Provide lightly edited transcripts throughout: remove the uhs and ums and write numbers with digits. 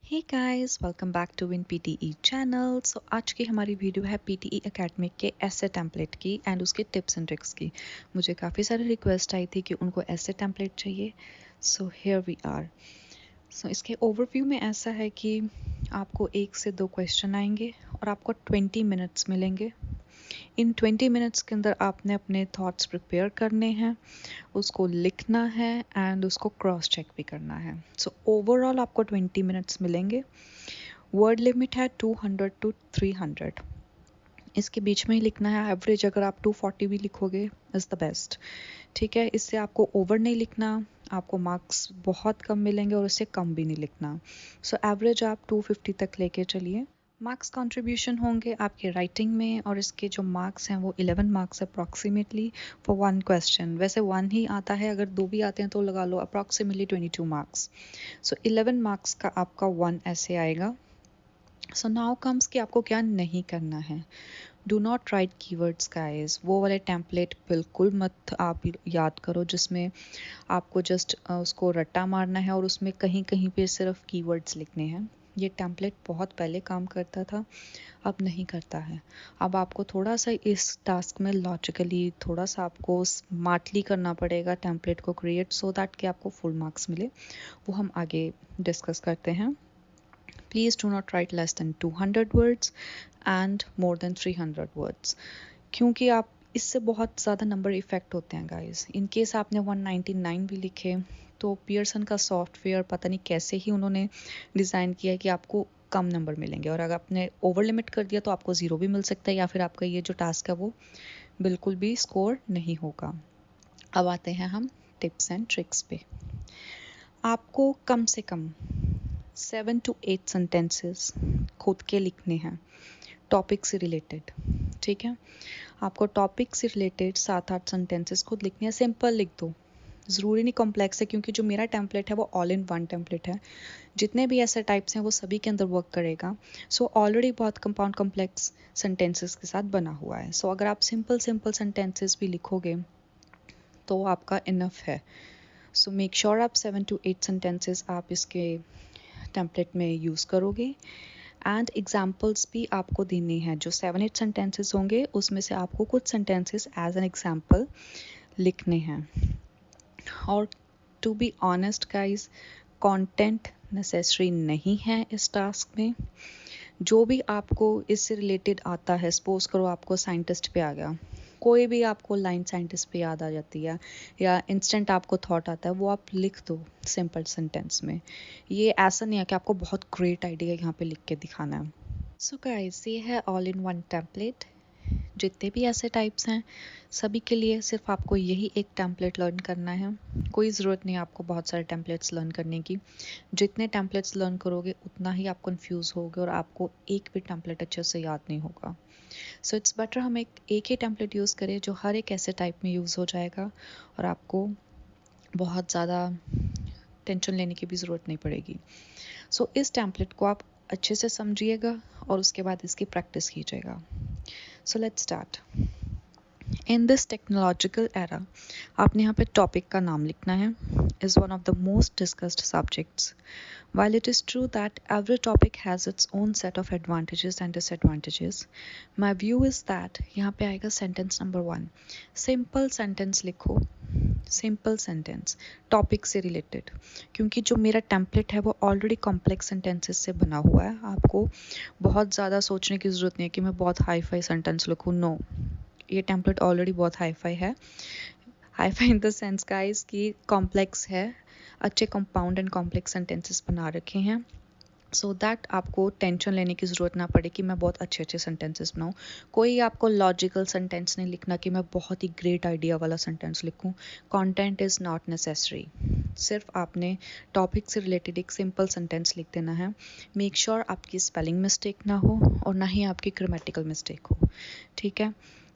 Hey guys, welcome back to Win PTE channel. So आज की हमारी वीडियो है पीटीई एकेडमिक के ऐसे टेम्पलेट की एंड उसके टिप्स एंड ट्रिक्स की। मुझे काफ़ी सारी रिक्वेस्ट आई थी कि उनको ऐसे टेम्पलेट चाहिए। So here we are. So इसके ओवरव्यू में ऐसा है कि आपको 1 से 2 क्वेश्चन आएंगे और आपको 20 मिनट्स मिलेंगे। इन 20 मिनट्स के अंदर आपने अपने थॉट्स प्रिपेयर करने हैं, उसको लिखना है एंड उसको क्रॉस चेक भी करना है। सो ओवरऑल आपको 20 मिनट्स मिलेंगे। वर्ड लिमिट है 200 टू 300। इसके बीच में ही लिखना है। एवरेज अगर आप 240 भी लिखोगे इज़ द बेस्ट। ठीक है, इससे आपको ओवर नहीं लिखना, आपको मार्क्स बहुत कम मिलेंगे और इससे कम भी नहीं लिखना। सो एवरेज आप 250 तक लेके चलिए। मार्क्स कंट्रीब्यूशन होंगे आपके राइटिंग में और इसके जो मार्क्स हैं वो 11 मार्क्स अप्रॉक्सीमेटली फॉर 1 क्वेश्चन। वैसे 1 ही आता है, अगर 2 भी आते हैं तो लगा लो अप्रॉक्सीमेटली 22 मार्क्स। सो 11 मार्क्स का आपका 1 ऐसे आएगा। सो नाउ कम्स कि आपको क्या नहीं करना है। Do not right keywords guys. वो वाले टेम्पलेट बिल्कुल मत आप याद करो जिसमें आपको जस्ट उसको रट्टा मारना है और उसमें कहीं कहीं पे सिर्फ कीवर्ड्स लिखने हैं। ये टेम्पलेट बहुत पहले काम करता था, अब नहीं करता है। अब आपको थोड़ा सा इस टास्क में लॉजिकली थोड़ा सा आपको स्मार्टली करना पड़ेगा टेम्पलेट को क्रिएट, सो दैट कि आपको फुल मार्क्स मिले। वो हम आगे डिस्कस करते हैं। Please do not write less than 200 words and more than 300 words, क्योंकि आप इससे बहुत ज़्यादा नंबर इफ़ेक्ट होते हैं गाइस। इन केस आपने 199 भी लिखे तो पियर्सन का सॉफ्टवेयर पता नहीं कैसे ही उन्होंने डिज़ाइन किया है कि आपको कम नंबर मिलेंगे, और अगर आपने ओवर लिमिट कर दिया तो आपको 0 भी मिल सकता है या फिर आपका ये जो टास्क है वो बिल्कुल भी स्कोर नहीं होगा। अब आते हैं हम टिप्स एंड ट्रिक्स पे। आपको कम से कम 7 to 8 सेंटेंसेस खुद के लिखने हैं टॉपिक से रिलेटेड। ठीक है, आपको टॉपिक से रिलेटेड 7-8 सेंटेंसेस खुद लिखने हैं। सिंपल लिख दो, ज़रूरी नहीं कॉम्प्लेक्स है, क्योंकि जो मेरा टेम्पलेट है वो ऑल इन वन टेम्पलेट है। जितने भी ऐसे टाइप्स हैं वो सभी के अंदर वर्क करेगा। सो ऑलरेडी बहुत कंपाउंड कॉम्प्लेक्स सेंटेंसेस के साथ बना हुआ है। सो अगर आप सिंपल सिंपल सेंटेंसेस भी लिखोगे तो आपका इनफ है। सो मेक श्योर आप 7 to 8 सेंटेंसेस आप इसके टेम्पलेट में यूज़ करोगे। एंड एग्जाम्पल्स भी आपको देने हैं। जो 7-8 सेंटेंसेस होंगे उसमें से आपको कुछ सेंटेंसेस एज एन एग्जाम्पल लिखने हैं। और to be honest guys, content necessary नहीं है इस टास्क में। जो भी आपको इससे रिलेटेड आता है, सपोज करो आपको साइंटिस्ट पे आ गया, कोई भी आपको लाइन साइंटिस्ट पे याद आ जाती है या इंस्टेंट आपको थॉट आता है, वो आप लिख दो सिंपल सेंटेंस में। ये ऐसा नहीं है कि आपको बहुत ग्रेट आइडिया यहाँ पे लिख के दिखाना है। सो गाइस, ये है ऑल इन वन टेम्पलेट। जितने भी ऐसे टाइप्स हैं सभी के लिए सिर्फ आपको यही एक टेम्पलेट लर्न करना है। कोई ज़रूरत नहीं आपको बहुत सारे टेम्पलेट्स लर्न करने की। जितने टेम्पलेट्स लर्न करोगे उतना ही आप कंफ्यूज होगे और आपको एक भी टेम्पलेट अच्छे से याद नहीं होगा। सो इट्स बेटर हम एक ही टेम्पलेट यूज़ करें जो हर एक ऐसे टाइप में यूज़ हो जाएगा और आपको बहुत ज़्यादा टेंशन लेने की भी ज़रूरत नहीं पड़ेगी। सो इस टेम्पलेट को आप अच्छे से समझिएगा और उसके बाद इसकी प्रैक्टिस कीजिएगा। So let's start. In this technological era, आपने यहाँ पे टॉपिक का नाम लिखना है। Is one of the most discussed subjects. While it is true that every topic has its own set of advantages and disadvantages, my view is that यहाँ पे आएगा सेंटेंस नंबर 1। सिंपल सेंटेंस लिखो, simple sentence topic से related, क्योंकि जो मेरा template है वो ऑलरेडी कॉम्प्लेक्स सेंटेंसेस से बना हुआ है। आपको बहुत ज़्यादा सोचने की ज़रूरत नहीं है कि मैं बहुत हाई फाई सेंटेंस लिखूँ। नो, ये टेम्पलेट ऑलरेडी बहुत हाई फाई है। Hi fi in the sense guys कि कॉम्प्लेक्स है, अच्छे कंपाउंड एंड कॉम्प्लेक्स सेंटेंसेस बना रखे हैं, सो दैट आपको टेंशन लेने की ज़रूरत ना पड़े कि मैं बहुत अच्छे अच्छे सेंटेंसेस बनाऊँ। कोई आपको लॉजिकल सेंटेंस नहीं लिखना कि मैं बहुत ही ग्रेट आइडिया वाला सेंटेंस लिखूँ। Content is not necessary. सिर्फ आपने टॉपिक से रिलेटेड एक सिंपल सेंटेंस लिख देना है। मेक श्योर आपकी स्पेलिंग मिस्टेक ना हो और ना ही आपकी ग्रामेटिकल मिस्टेक हो। ठीक है,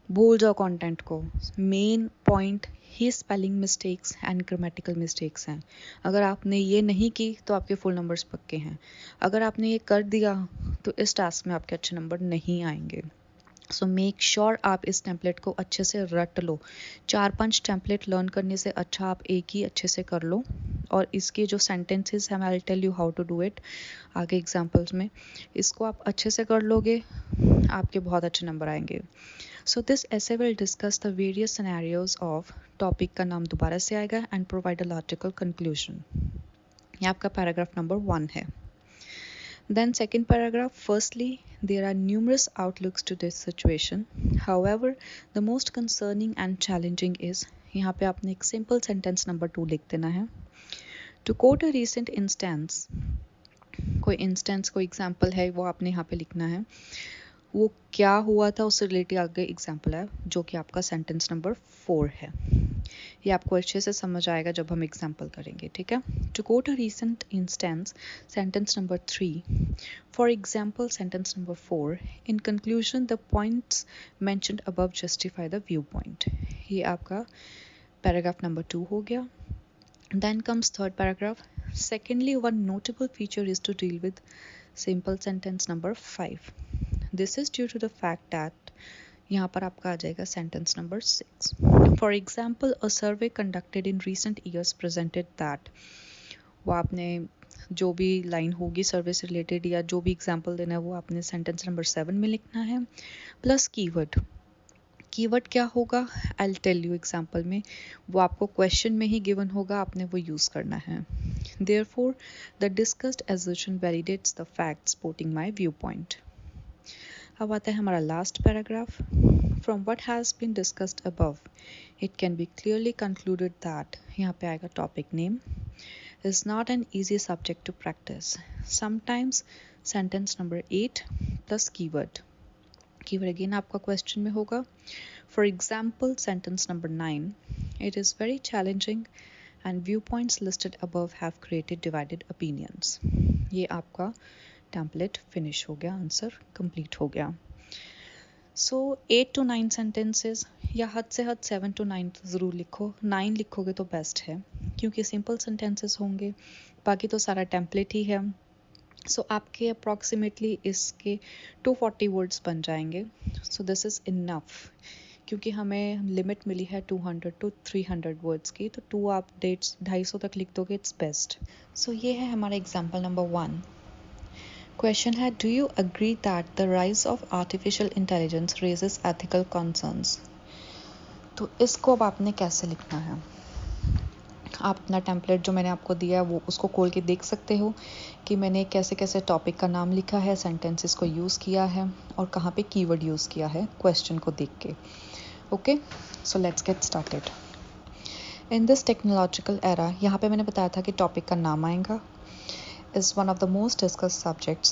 भूल जाओ कंटेंट को। Main point he spelling mistakes and grammatical mistakes हैं। अगर आपने ये नहीं की तो आपके फुल नंबर्स पक्के हैं। अगर आपने ये कर दिया तो इस टास्क में आपके अच्छे नंबर नहीं आएंगे। सो मेक श्योर आप इस टेम्पलेट को अच्छे से रट लो। 4-5 टेम्पलेट लर्न करने से अच्छा आप एक ही अच्छे से कर लो। और इसके जो सेंटेंसेस हैं, I will tell you how to do it आगे एग्जाम्पल्स में। इसको आप अच्छे से कर लोगे, आपके बहुत अच्छे नंबर आएंगे। सो दिस ऐसे will discuss the various scenarios of, topic का नाम दोबारा से आएगा, and provide a logical conclusion. ये आपका पैराग्राफ नंबर 1 है। Then second paragraph, firstly, there are numerous outlooks to this situation. However, the most concerning and challenging is, यहाँ पे आपने एक simple sentence number 2 लिख देना है. To quote a recent instance, कोई instance, कोई example है, वो आपने यहाँ पे लिखना है. वो क्या हुआ था उससे रिलेटेड आगे एग्जाम्पल है, जो कि आपका सेंटेंस नंबर 4 है। ये आपको अच्छे से समझ आएगा जब हम एग्जाम्पल करेंगे, ठीक है। To quote a recent instance, sentence number 3, for example sentence number 4, in conclusion the points mentioned above justify the viewpoint. ये आपका पैराग्राफ नंबर 2 हो गया। Then comes third paragraph. Secondly, one notable feature is to deal with simple sentence number 5. This is due to the fact that यहाँ पर आपका आ जाएगा sentence number 6. For example, a survey conducted in recent years presented that, वो आपने जो भी line होगी सर्वे से रिलेटेड या जो भी एग्जाम्पल देना है वो आपने सेंटेंस नंबर 7 में लिखना है, प्लस कीवर्ड। कीवर्ड क्या होगा, I will tell you example में, वो आपको क्वेश्चन में ही गिवन होगा, आपने वो यूज़ करना है। Therefore, the discussed assertion validates the facts supporting my viewpoint. अब आता है हमारा last paragraph. From what has been discussed above, it can be clearly concluded that, यहाँ पे आएगा topic name, is not an easy subject to practice. Sometimes sentence number 8 plus keyword. Keyword again आपका question में होगा. For example, sentence number 9, it is very challenging and viewpoints listed above have created divided opinions. ये आपका template finish हो गया, answer complete हो गया। सो 8 to 9 sentences या हद से हद 7 to 9 तो ज़रूर लिखो। 9 लिखोगे तो बेस्ट है क्योंकि सिंपल सेंटेंसेस होंगे, बाकी तो सारा टेम्पलेट ही है। सो आपके अप्रॉक्सीमेटली इसके 240 वर्ड्स बन जाएंगे। सो दिस इज़ इनफ, क्योंकि हमें लिमिट मिली है 200 to 300 वर्ड्स की, तो 2 आप 250 तक लिख दोगे, इट्स बेस्ट। सो ये है हमारा एग्जाम्पल नंबर 1। क्वेश्चन है, do you agree that the rise of artificial intelligence raises ethical concerns. तो इसको अब आपने कैसे लिखना है, आप अपना टेम्पलेट जो मैंने आपको दिया है वो उसको खोल के देख सकते हो कि मैंने कैसे कैसे टॉपिक का नाम लिखा है, सेंटेंसेस को यूज़ किया है और कहाँ पे कीवर्ड यूज़ किया है क्वेश्चन को देख के। Okay, so let's get started. In this technological era, यहाँ पे मैंने बताया था कि टॉपिक का नाम आएगा, is one of the most discussed subjects.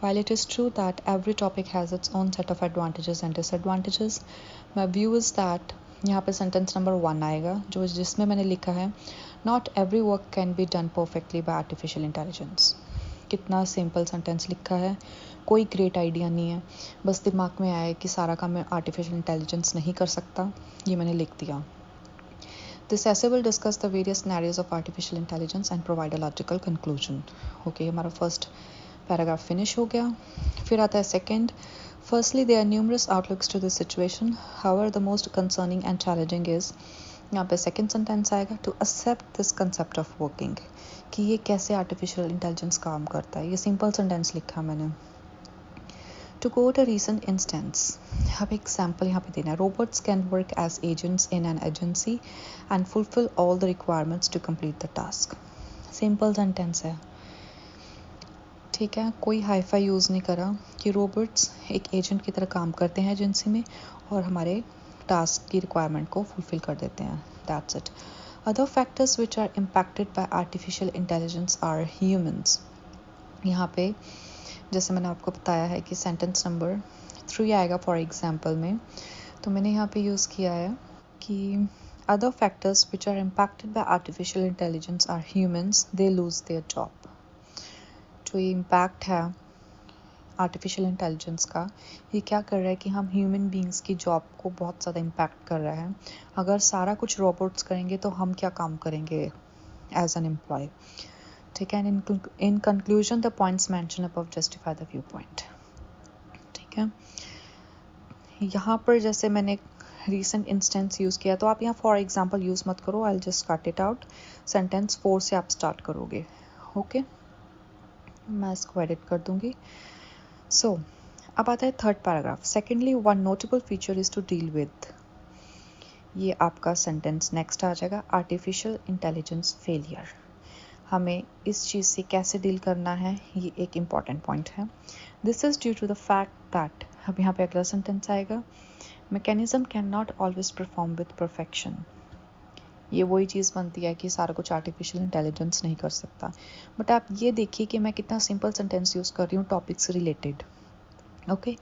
While it is true that every topic has its own set of advantages and disadvantages, my view is that, यहाँ पे सेंटेंस नंबर 1 आएगा जो जिसमें मैंने लिखा है, not every work can be done perfectly by artificial intelligence. कितना simple sentence लिखा है, कोई ग्रेट आइडिया नहीं है, बस दिमाग में आया कि सारा काम मैं आर्टिफिशियल इंटेलिजेंस नहीं कर सकता, ये मैंने लिख दिया। This essay will discuss the various scenarios of artificial intelligence and provide a logical conclusion. Okay, हमारा first paragraph finish हो गया। फिर आता है second. Firstly, there are numerous outlooks to this situation. However, the most concerning and challenging is, यहाँ पे second sentence आएगा, to accept this concept of working, कि ये कैसे artificial intelligence काम करता है। ये simple sentence लिखा मैंने। To quote a recent instance, अब example यहाँ पे देना है, robots can work as agents in an agency and fulfill all the requirements to complete the task. Simple sentence है, ठीक है, कोई हाई-फाई यूज़ नहीं करा कि रोबोट्स एक एजेंट की तरह काम करते हैं एजेंसी में और हमारे टास्क की रिक्वायरमेंट को फुलफिल कर देते हैं, that's it. Other factors which are impacted by artificial intelligence are humans. यहाँ पे जैसे मैंने आपको बताया है कि सेंटेंस नंबर 3 आएगा फॉर एग्जाम्पल में, तो मैंने यहाँ पे यूज़ किया है कि other factors which are impacted by artificial intelligence are humans, they lose their job. जो ये इम्पैक्ट है आर्टिफिशियल इंटेलिजेंस का, ये क्या कर रहा है कि हम ह्यूमन बींग्स की जॉब को बहुत ज़्यादा इम्पैक्ट कर रहा है। अगर सारा कुछ रोबोट्स करेंगे तो हम क्या काम करेंगे एज एन एम्प्लॉय, ठीक है। इन conclusion the points mention above justify the view point, ठीक है। यहाँ पर जैसे मैंने recent इंस्टेंस यूज़ किया तो आप यहाँ फॉर एग्जाम्पल यूज़ मत करो, I just cut it out. Sentence 4 से आप स्टार्ट करोगे। ओके, मैं इसको एडिट कर दूँगी। सो अब आता है third paragraph. Secondly, one notable feature is to deal with, ये आपका सेंटेंस नेक्स्ट आ जाएगा, आर्टिफिशियल इंटेलिजेंस फेलियर। हमें इस चीज़ से कैसे डील करना है, ये एक इम्पॉर्टेंट पॉइंट है। This is due to the fact that, अब यहाँ पे अगला सेंटेंस आएगा, mechanism can not always perform with perfection. ये वही चीज़ बनती है कि सारा कुछ आर्टिफिशियल इंटेलिजेंस नहीं कर सकता। बट आप ये देखिए कि मैं कितना सिंपल सेंटेंस यूज़ कर रही हूँ टॉपिक से related. Okay,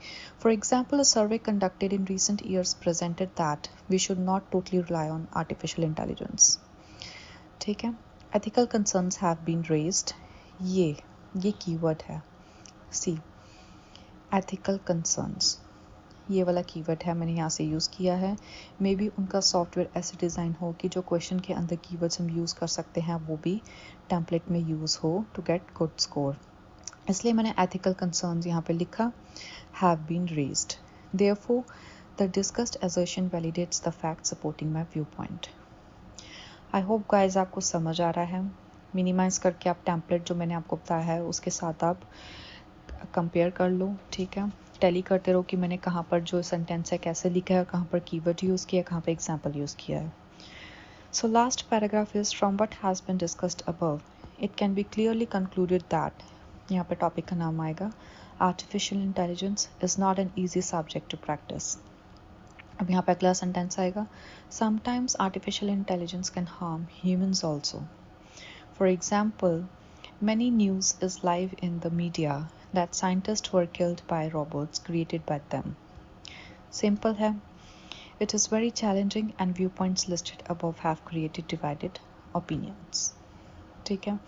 for example, a survey conducted in recent years presented that we should not totally rely on artificial intelligence. ठीक है, ethical concerns have been raised. ये कीवर्ड है, सी ethical concerns, ये वाला कीवर्ड है, मैंने यहाँ से यूज़ किया है। मे बी उनका सॉफ्टवेयर ऐसे डिज़ाइन हो कि जो क्वेश्चन के अंदर कीवर्ड्स हम यूज़ कर सकते हैं वो भी टेम्पलेट में यूज़ हो टू गेट गुड स्कोर, इसलिए मैंने ethical concerns यहाँ पे लिखा, have been raised. Therefore, the discussed assertion validates the fact supporting my viewpoint. I hope guys आपको समझ आ रहा है। मिनिमाइज करके आप टेम्पलेट जो मैंने आपको बताया है उसके साथ आप कंपेयर कर लो, ठीक है। टैली करते रहो कि मैंने कहाँ पर जो सेंटेंस है कैसे लिखा है और कहाँ पर कीवर्ड यूज़ किया है, कहाँ पर एग्जाम्पल यूज़ किया है। So last paragraph is from what has been discussed above. It can be clearly concluded that, यहाँ पे टॉपिक का नाम आएगा, artificial intelligence is not an easy subject to practice. अब यहाँ पे अगला सेंटेंस आएगा, sometimes artificial intelligence can harm humans also. For example, many news is live in the media that scientists were killed by robots created by them. Simple है, it is very challenging and viewpoints listed above have created divided opinions. ठीक है,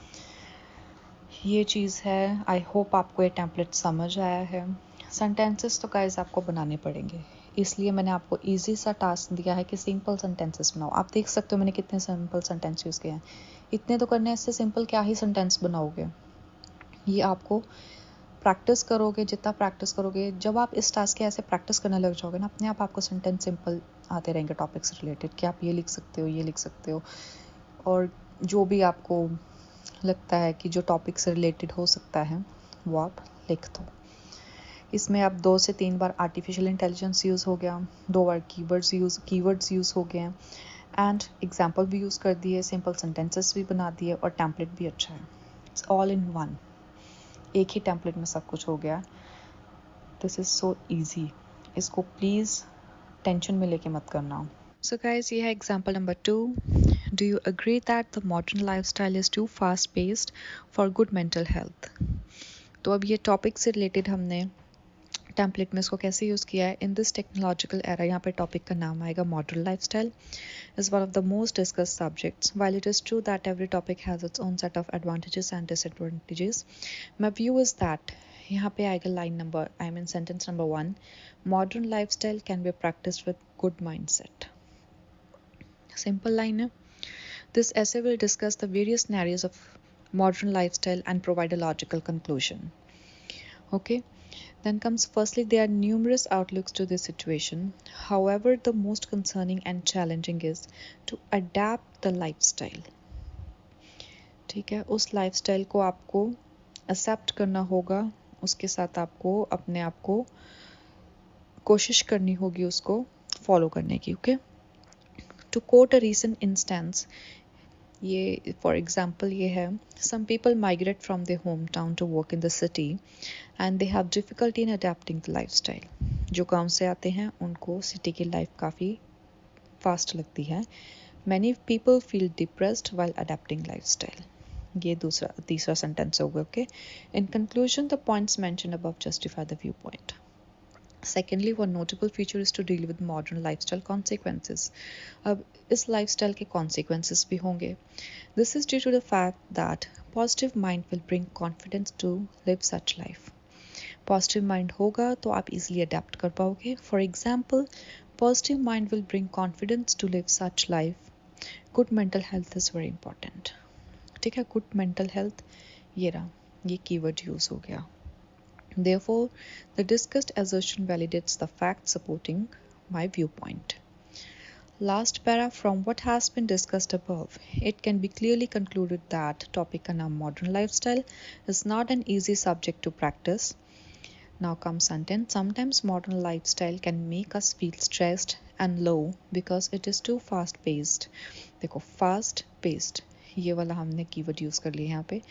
ये चीज़ है। I hope आपको ये template समझ आया है। सेंटेंसेस तो गाइस आपको बनाने पड़ेंगे, इसलिए मैंने आपको इजी सा टास्क दिया है कि सिंपल सेंटेंसेस बनाओ। आप देख सकते हो मैंने कितने सिंपल सेंटेंस यूज़ किए हैं। इतने तो करने से सिंपल क्या ही सेंटेंस बनाओगे। ये आपको प्रैक्टिस करोगे, जितना प्रैक्टिस करोगे, जब आप इस टास्क के ऐसे प्रैक्टिस करने लग जाओगे ना, अपने आप आपको सेंटेंस सिंपल आते रहेंगे टॉपिक से रिलेटेड कि आप ये लिख सकते हो, ये लिख सकते हो, और जो भी आपको लगता है कि जो टॉपिक से रिलेटेड हो सकता है वो आप लिख दो। इसमें अब 2 से 3 बार आर्टिफिशियल इंटेलिजेंस यूज़ हो गया, 2 बार कीवर्ड्स यूज़ हो गए हैं, एंड एग्जाम्पल भी यूज़ कर दिए, सिंपल सेंटेंसेस भी बना दिए, और टेम्पलेट भी अच्छा है। इट्स ऑल इन वन, एक ही टेम्पलेट में सब कुछ हो गया। दिस इज़ सो ईजी, इसको प्लीज़ टेंशन में लेके मत करना। सो गाइस, ये है example number 2। Do you agree that the modern lifestyle is too fast paced for good mental health. तो अब ये टॉपिक से रिलेटेड हमने टेम्पलेट में इसको कैसे यूज़ किया है। इन दिस टेक्नोलॉजिकल एरा, यहाँ पे टॉपिक का नाम आएगा modern lifestyle is one of the most discussed subjects. While it is true that every topic has its own set of advantages and disadvantages, my view is that, यहाँ पे आएगा line number, I mean sentence number 1, modern lifestyle can be practiced with good mindset. Simple line है. This essay will discuss the various scenarios of modern lifestyle and provide a logical conclusion. Okay. Then comes, firstly, there are numerous outlooks to this situation. However, the most concerning and challenging is to adapt the lifestyle. ठीक है, उस lifestyle को आपको accept करना होगा, उसके साथ आपको अपने आप को कोशिश करनी होगी उसको फॉलो करने की। Okay, to quote a recent instance, ये फॉर एग्जाम्पल ये है, some people migrate from their hometown to work in the city and they have difficulty in adapting the lifestyle. जो गांव से आते हैं उनको सिटी की लाइफ काफ़ी फास्ट लगती है। Many people feel depressed while adapting lifestyle. ये तीसरा सेंटेंस होगा। Okay, in conclusion, the points mentioned above justify the viewpoint. Secondly, one notable feature is to deal with modern lifestyle consequences. अब इस lifestyle के consequences भी होंगे. This is due to the fact that positive mind will bring confidence to live such life. Positive mind होगा तो आप easily adapt कर पाओगे. For example, positive mind will bring confidence to live such life. Good mental health is very important. ठीक है, good mental health, ये रहा, ये कीवर्ड यूज़ हो गया। Therefore, the discussed assertion validates the fact supporting my viewpoint. Last para, from what has been discussed above, it can be clearly concluded that topic ka naam modern lifestyle is not an easy subject to practice. Now comes sentence. Sometimes modern lifestyle can make us feel stressed and low because it is too fast paced. देखो fast paced, ये वाला हमने keyword use कर लिया यहाँ पे.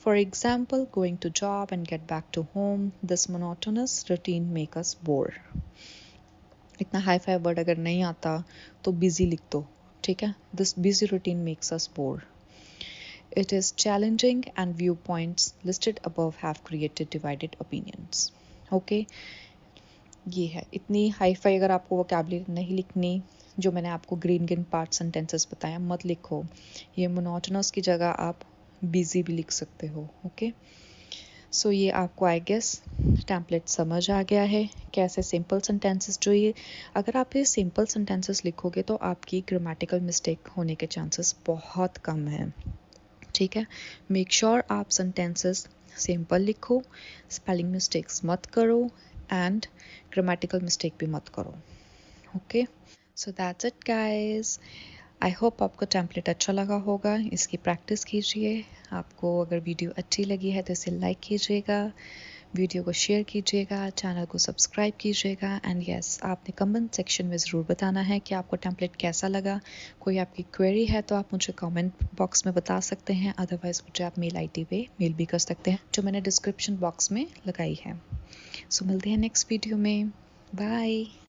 For example, going to job and get back to home, this monotonous routine make us bore. इतना hi fi word अगर नहीं आता तो बिजी लिख दो, ठीक है. This busy routine makes us bore. It is challenging and viewpoints listed above have created divided opinions. Okay, ये है. इतनी हाई फाई अगर आपको वोकैबुलरी नहीं लिखनी, जो मैंने आपको ग्रीन ग्रीन पार्ट सेंटेंसेस बताया मत लिखो. ये मोनोटोनस की जगह आप बिजी भी लिख सकते हो. ओके, सो ये आपको आई गेस टेम्पलेट समझ आ गया है. कैसे सिंपल सेंटेंसेस, जो ये अगर आप ये सिंपल सेंटेंसेस लिखोगे तो आपकी ग्रामेटिकल मिस्टेक होने के चांसेस बहुत कम हैं. ठीक है, मेक श्योर आप सेंटेंसेस सिंपल लिखो, स्पेलिंग मिस्टेक्स मत करो एंड ग्रामेटिकल मिस्टेक भी मत करो. Okay, so that's it guys. I hope आपको टेम्पलेट अच्छा लगा होगा. इसकी प्रैक्टिस कीजिए. आपको अगर वीडियो अच्छी लगी है तो इसे लाइक कीजिएगा, वीडियो को शेयर कीजिएगा, चैनल को सब्सक्राइब कीजिएगा. एंड यस, आपने कमेंट सेक्शन में ज़रूर बताना है कि आपको टेम्पलेट कैसा लगा. कोई आपकी क्वेरी है तो आप मुझे कमेंट बॉक्स में बता सकते हैं. अदरवाइज़ मुझे आप मेल आईडी पे मेल भी कर सकते हैं, जो मैंने डिस्क्रिप्शन बॉक्स में लगाई है. सो मिलते हैं नेक्स्ट वीडियो में. बाय.